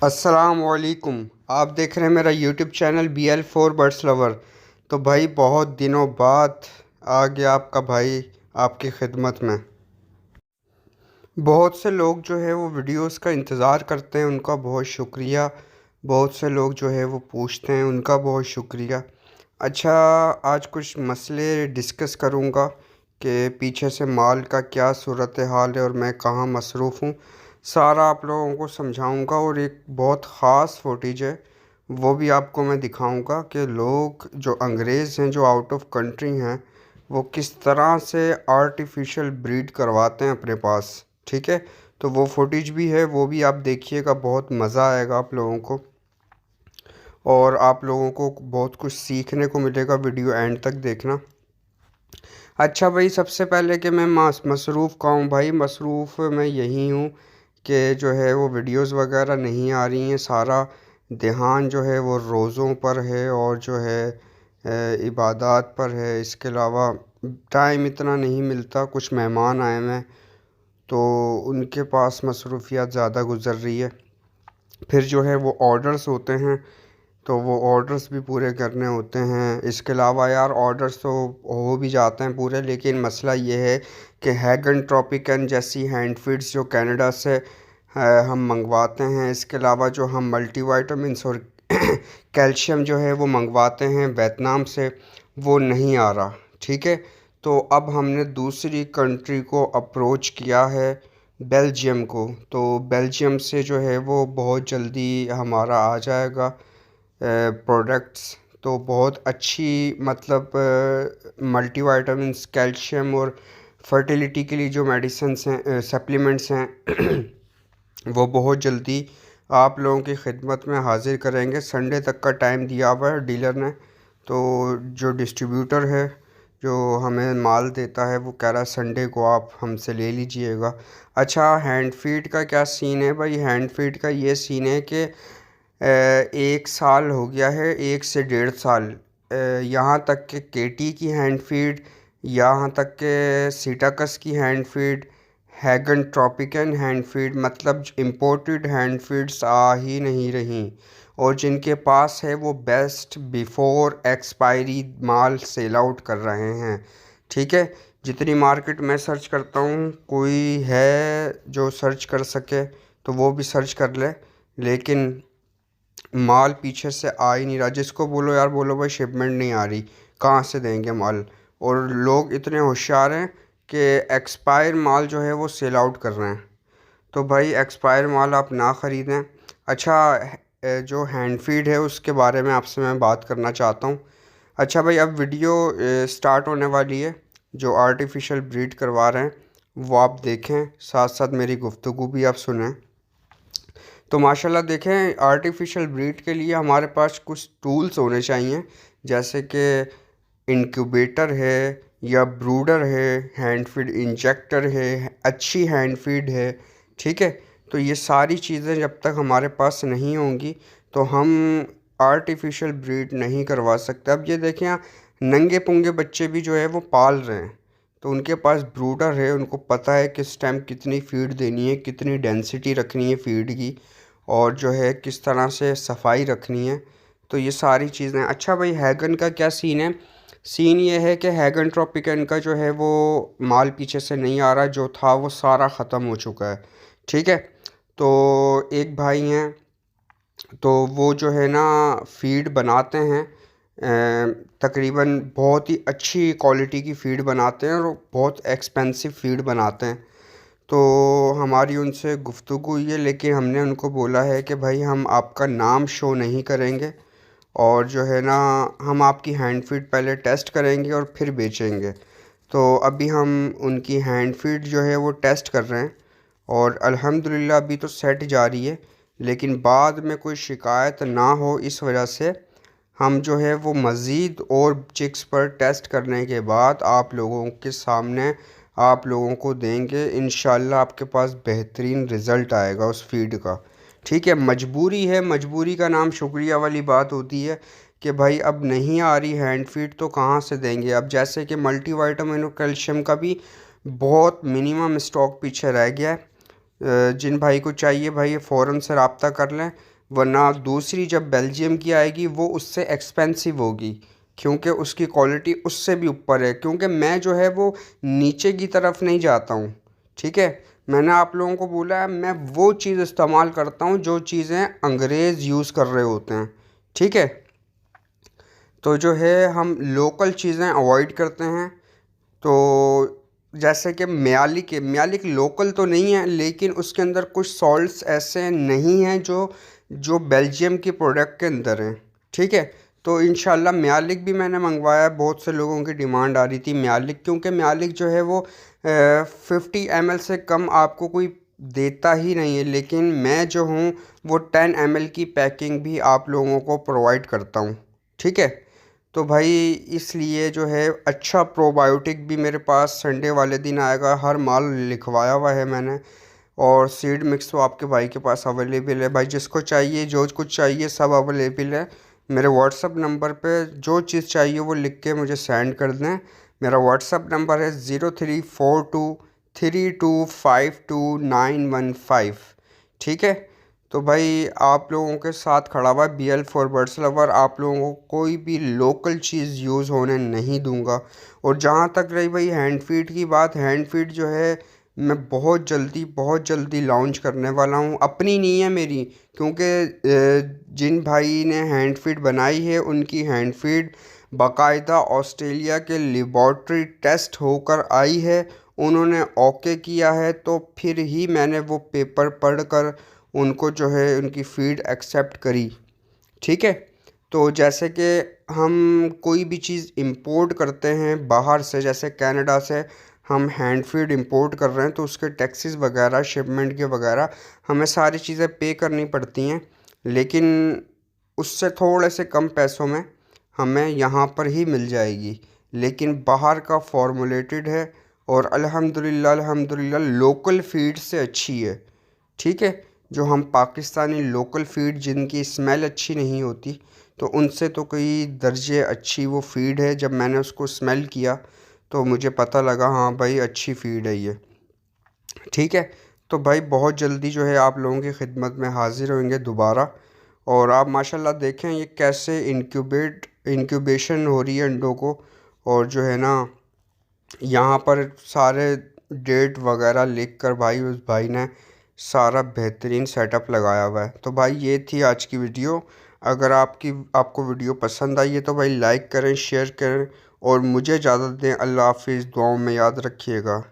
अस्सलाम वालेकुम। आप देख रहे हैं मेरा YouTube channel BL4 birds lover. तो भाई बहुत दिनों बाद आ गया आपका भाई आपकी खिदमत में। बहुत से लोग जो है वो वीडियोस का इंतज़ार करते हैं, उनका बहुत शुक्रिया। बहुत से लोग जो है वो पूछते हैं, उनका बहुत शुक्रिया। अच्छा, आज कुछ मसले डिस्कस करूँगा कि पीछे से माल का क्या सूरत हाल है और मैं कहाँ मसरूफ़ हूँ। सारा आप लोगों को समझाऊँगा और एक बहुत ख़ास फुटेज है वो भी आपको मैं दिखाऊँगा कि लोग जो अंग्रेज़ हैं, जो आउट ऑफ कंट्री हैं, वो किस तरह से आर्टिफिशियल ब्रीड करवाते हैं अपने पास। ठीक है, तो वो फुटेज भी है, वो भी आप देखिएगा, बहुत मज़ा आएगा आप लोगों को और आप लोगों को बहुत कुछ सीखने को मिलेगा। वीडियो एंड तक देखना। अच्छा भाई, सबसे पहले कि मैं मसरूफ़ का हूँ भाई, मसरूफ़ मैं यही हूँ कि जो है वो वीडियोस वगैरह नहीं आ रही हैं। सारा ध्यान जो है वो रोज़ों पर है और जो है इबादत पर है। इसके अलावा टाइम इतना नहीं मिलता। कुछ मेहमान आए हैं तो उनके पास मसरूफ़ियत ज़्यादा गुज़र रही है। फिर जो है वो ऑर्डर्स होते हैं तो वो ऑर्डर्स भी पूरे करने होते हैं। इसके अलावा यार ऑर्डर्स तो हो भी जाते हैं पूरे, लेकिन मसला ये है कि हैगन ट्रॉपिकन जैसी हैंड फीड्स जो कनाडा से हम मंगवाते हैं। इसके अलावा जो हम मल्टीविटामिन्स और कैल्शियम जो है वो मंगवाते हैं वियतनाम से, वो नहीं आ रहा। ठीक है, तो अब हमने दूसरी कंट्री को अप्रोच किया है, बेल्जियम को। तो बेल्जियम से जो है वो बहुत जल्दी हमारा आ जाएगा प्रोडक्ट्स। तो बहुत अच्छी, मतलब मल्टीविटामिन्स, कैल्शियम और फर्टिलिटी के लिए जो मेडिसिन्स हैं, सप्लीमेंट्स हैं वो बहुत जल्दी आप लोगों की खिदमत में हाज़िर करेंगे। संडे तक का टाइम दिया हुआ है डीलर ने। तो जो डिस्ट्रीब्यूटर है जो हमें माल देता है वो कह रहा है संडे को आप हमसे ले लीजिएगा। अच्छा, हैंड फीड का क्या सीन है भाई? हैंड फीड का ये सीन है कि 1 साल हो गया है, 1 से 1.5 साल, यहाँ तक कि केटी की हैंड फीड, यहाँ तक कि सीटाकस की hand feed, Hagen Tropican hand feed, मतलब इम्पोर्टेड हैंड फीड्स आ ही नहीं रही। और जिनके पास है वो बेस्ट बिफोर एक्सपायरी माल सेल आउट कर रहे हैं। ठीक है, जितनी मार्केट में सर्च करता हूँ, कोई है जो सर्च कर सके तो वो भी सर्च कर ले, लेकिन माल पीछे से आ ही नहीं रहा। जिसको बोलो यार, बोलो भाई शिपमेंट नहीं आ रही, कहाँ से देंगे माल? और लोग इतने होशियार हैं कि एक्सपायर माल जो है वो सेल आउट कर रहे हैं। तो भाई एक्सपायर माल आप ना ख़रीदें। अच्छा, जो हैंड फीड है उसके बारे में आपसे मैं बात करना चाहता हूँ। अच्छा भाई, अब वीडियो स्टार्ट होने वाली है। जो आर्टिफिशियल ब्रीड करवा रहे हैं वो आप देखें, साथ साथ मेरी गुफ्तगू भी आप सुनें। तो माशाल्लाह देखें, आर्टिफिशियल ब्रीड के लिए हमारे पास कुछ टूल्स होने चाहिए, जैसे कि इंक्यूबेटर है या ब्रूडर है, हैंड फीड इंजेक्टर है, अच्छी हैंड फीड है। ठीक है, तो ये सारी चीज़ें जब तक हमारे पास नहीं होंगी तो हम आर्टिफिशियल ब्रीड नहीं करवा सकते। अब ये देखें, नंगे पुंगे बच्चे भी जो है वो पाल रहे हैं, तो उनके पास ब्रूडर है, उनको पता है किस टाइम कितनी फ़ीड देनी है, कितनी डेंसिटी रखनी है फ़ीड की, और जो है किस तरह से सफाई रखनी है। तो ये सारी चीज़ें। अच्छा भाई, हैगन का क्या सीन है? सीन ये है कि हैगन ट्रॉपिकन का जो है वो माल पीछे से नहीं आ रहा, जो था वो सारा ख़त्म हो चुका है। ठीक है, तो एक भाई हैं, तो वो जो है ना फ़ीड बनाते हैं, तकरीबन बहुत ही अच्छी क्वालिटी की फ़ीड बनाते हैं और बहुत एक्सपेंसिव फ़ीड बनाते हैं। तो हमारी उनसे गुफ्तगू हुई है, लेकिन हमने उनको बोला है कि भाई हम आपका नाम शो नहीं करेंगे और जो है ना हम आपकी हैंड फीड पहले टेस्ट करेंगे और फिर बेचेंगे। तो अभी हम उनकी हैंड फीड जो है वो टेस्ट कर रहे हैं और अल्हम्दुलिल्लाह अभी तो सेट जा रही है, लेकिन बाद में कोई शिकायत ना हो इस वजह से हम जो है वो मज़ीद और चिक्स पर टेस्ट करने के बाद आप लोगों के सामने आप लोगों को देंगे। इंशाल्लाह आपके पास बेहतरीन रिज़ल्ट आएगा उस फीड का। ठीक है, मजबूरी है, मजबूरी का नाम शुक्रिया वाली बात होती है कि भाई अब नहीं आ रही हैंड फीड तो कहाँ से देंगे। अब जैसे कि मल्टीविटामिन और कैल्शियम का भी बहुत मिनिमम स्टॉक पीछे रह गया है, जिन भाई को चाहिए भाई फ़ौरन से रब्ता कर लें, वरना दूसरी जब बेल्जियम की आएगी वो उससे एक्सपेंसिव होगी, क्योंकि उसकी क्वालिटी उससे भी ऊपर है। क्योंकि मैं जो है वो नीचे की तरफ नहीं जाता हूँ, ठीक है। मैंने आप लोगों को बोला है मैं वो चीज़ इस्तेमाल करता हूँ जो चीज़ें अंग्रेज़ यूज़ कर रहे होते हैं, ठीक है। तो जो है हम लोकल चीज़ें अवॉइड करते हैं। तो जैसे कि म्यालिक लोकल तो नहीं है, लेकिन उसके अंदर कुछ सॉल्ट्स ऐसे नहीं हैं जो जो बेल्जियम की प्रोडक्ट के अंदर हैं, ठीक है। तो इंशाल्लाह म्यालिक भी मैंने मंगवाया है, बहुत से लोगों की डिमांड आ रही थी म्यालिक, क्योंकि म्यालिक जो है वो 50 ml से कम आपको कोई देता ही नहीं है, लेकिन मैं जो हूँ वो 10 ml की पैकिंग भी आप लोगों को प्रोवाइड करता हूँ, ठीक है। तो भाई इसलिए जो है अच्छा प्रोबायोटिक भी मेरे पास संडे वाले दिन आएगा, हर माल लिखवाया हुआ है मैंने। और सीड मिक्स तो आपके भाई के पास अवेलेबल है भाई, जिसको चाहिए जो कुछ चाहिए सब अवेलेबल है। मेरे व्हाट्सअप नंबर पे जो चीज़ चाहिए वो लिख के मुझे सेंड कर दें। मेरा व्हाट्सअप नंबर है 0342325291, ठीक है। तो भाई आप लोगों के साथ खड़ा हुआ BL फॉर बर्ड्स लवर, आप लोगों को कोई भी लोकल चीज़ यूज़ होने नहीं दूंगा। और जहाँ तक रही भाई हैंड फीड की बात, हैंड फीड जो है मैं बहुत जल्दी लॉन्च करने वाला हूँ, अपनी नहीं है मेरी। क्योंकि जिन भाई ने हैंड फीड बनाई है उनकी हैंड फीड बाकायदा ऑस्ट्रेलिया के लेबॉर्ट्री टेस्ट होकर आई है, उन्होंने ओके किया है, तो फिर ही मैंने वो पेपर पढ़कर उनको जो है उनकी फ़ीड एक्सेप्ट करी, ठीक है। तो जैसे कि हम कोई भी चीज़ इंपोर्ट करते हैं बाहर से, जैसे कनाडा से हम हैंड फीड इंपोर्ट कर रहे हैं, तो उसके टैक्सेस वगैरह शिपमेंट के वगैरह हमें सारी चीज़ें पे करनी पड़ती हैं, लेकिन उससे थोड़े से कम पैसों में हमें यहाँ पर ही मिल जाएगी। लेकिन बाहर का फॉर्मुलेटेड है और अल्हम्दुलिल्लाह लोकल फीड से अच्छी है, ठीक है। जो हम पाकिस्तानी लोकल फ़ीड जिनकी स्मेल अच्छी नहीं होती, तो उनसे तो कई दर्जे अच्छी वो फ़ीड है। जब मैंने उसको स्मेल किया तो मुझे पता लगा हाँ भाई अच्छी फ़ीड है ये, ठीक है। तो भाई बहुत जल्दी जो है आप लोगों की खिदमत में हाज़िर होंगे दोबारा। और आप माशाल्लाह देखें ये कैसे इंक्यूबेशन हो रही है अंडों को। और जो है ना यहाँ पर सारे डेट वगैरह लिख कर भाई उस भाई ने सारा बेहतरीन सेटअप लगाया हुआ है। तो भाई ये थी आज की वीडियो। अगर आपको वीडियो पसंद आई है तो भाई लाइक करें, शेयर करें और मुझे इजाज़त दें। अल्लाह हाफिज़, दुआओं में याद रखिएगा।